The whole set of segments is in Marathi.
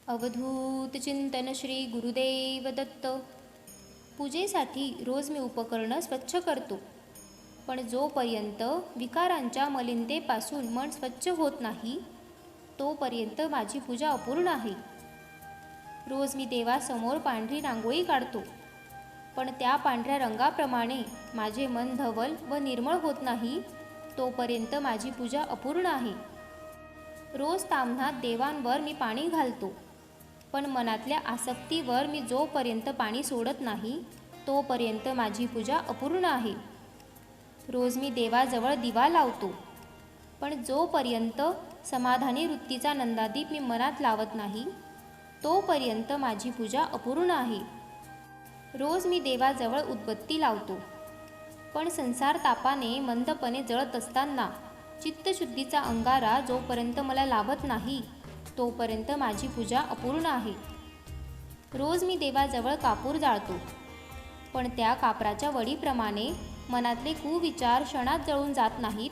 अवधूत चिंतन श्री गुरुदेव दत्त. पूजेसाठी रोज मी उपकरणं स्वच्छ करतो, पण जोपर्यंत विकारांच्या मलिनतेपासून मन स्वच्छ होत नाही तोपर्यंत माझी पूजा अपूर्ण आहे. रोज मी देवासमोर पांढरी रांगोळी काढतो, पण त्या पांढऱ्या रंगाप्रमाणे माझे मन धवल व निर्मळ होत नाही तोपर्यंत माझी पूजा अपूर्ण आहे. रोज ताम्हणात देवांवर मी पाणी घालतो, पण मनातल्या आसक्तीवर मी जोपर्यंत पाणी सोडत नाही तोपर्यंत माझी पूजा अपूर्ण आहे. रोज मी देवाजवळ दिवा लावतो, पण जोपर्यंत समाधानी वृत्तीचा नंदादीप मी मनात लावत नाही तोपर्यंत माझी पूजा अपूर्ण आहे. रोज मी देवाजवळ उदबत्ती लावतो, पण संसार तापाने मंदपणे जळत असताना चित्तशुद्धीचा अंगारा जोपर्यंत मला लाभत नाही तोपर्यंत माझी पूजा अपूर्ण आहे. रोज मी देवाजवळ कापूर जाळतो, पण त्या कापराच्या वडीप्रमाणे मनातले कुविचार क्षणात जळून जात नाहीत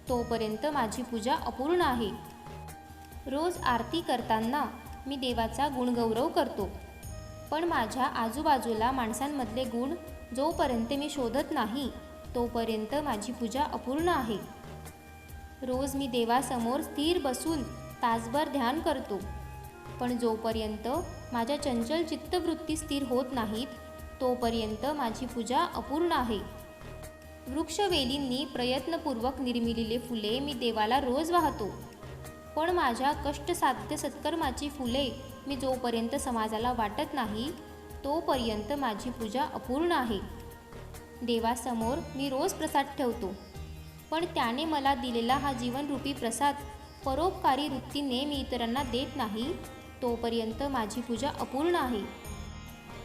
तोपर्यंत माझी पूजा अपूर्ण आहे. रोज आरती करताना मी देवाचा गुणगौरव करतो, पण माझ्या आजूबाजूला माणसांमधले गुण जोपर्यंत मी शोधत नाही तोपर्यंत माझी पूजा अपूर्ण आहे. रोज मी देवासमोर स्थिर बसून तासभर ध्यान करतो, पण जोपर्यंत माझ्या चंचल चित्तवृत्ती स्थिर होत नाहीत तोपर्यंत माझी पूजा अपूर्ण आहे. वृक्षवेलींनी प्रयत्नपूर्वक निर्मिलेले फुले मी देवाला रोज वाहतो, पण माझ्या कष्टसाध्य सत्कर्माची फुले मी जोपर्यंत समाजाला वाटत नाही तोपर्यंत माझी पूजा अपूर्ण आहे. देवासमोर मी रोज प्रसाद ठेवतो, पण त्याने मला दिलेला हा जीवनरूपी प्रसाद परोपकारी वृत्तीने मी इतरांना देत नाही तोपर्यंत माझी पूजा अपूर्ण आहे.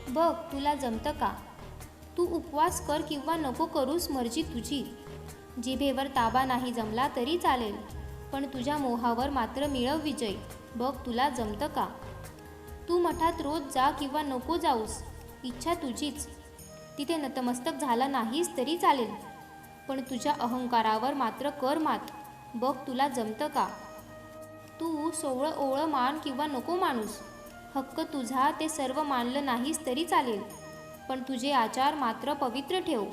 बघ, तुला जमतं का? तू उपवास कर किंवा नको करूस, मर्जी तुझी. जिभेवर ताबा नाही जमला तरी चालेल, पण तुझ्या मोहावर मात्र मिळव विजय. बघ, तुला जमतं का? तू मठात रोज जा किंवा नको जाऊस, इच्छा तुझीच. तिथे नतमस्तक झाला नाहीस तरी चालेल, पण तुझ्या अहंकारावर मात्र कर मात. बघ, तुला जमतं का? तू सोवळं ओवळं मान किंवा नको माणूस, हक्क तुझा ते सर्व मानलं नाहीस तरी चालेल, पण तुझे आचार मात्र पवित्र ठेव.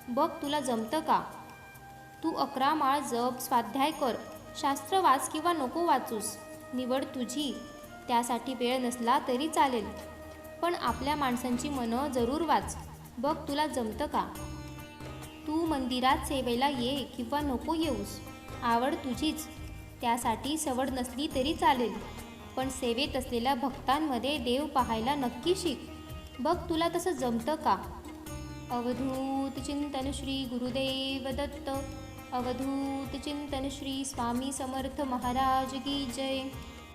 बघ, तुला जमतं का? तू 11 माळ जप स्वाध्याय कर, शास्त्र वाच किंवा नको वाचूस, निवड तुझी. त्यासाठी वेळ नसला तरी चालेल, पण आपल्या माणसांची मनं जरूर वाच. बघ, तुला जमतं का? तू मंदिरात सेवेला ये किंवा नको येऊस, आवड तुझीच. त्यासाठी सवड नसली तरी चालेल, पण सेवेत असलेल्या भक्तांमध्ये देव पाहायला नक्की शिक. बघ, तुला तसं जमतं का? अवधूत चिंतन श्री गुरुदेव दत्त. अवधूत चिंतन श्री स्वामी समर्थ महाराज की जय.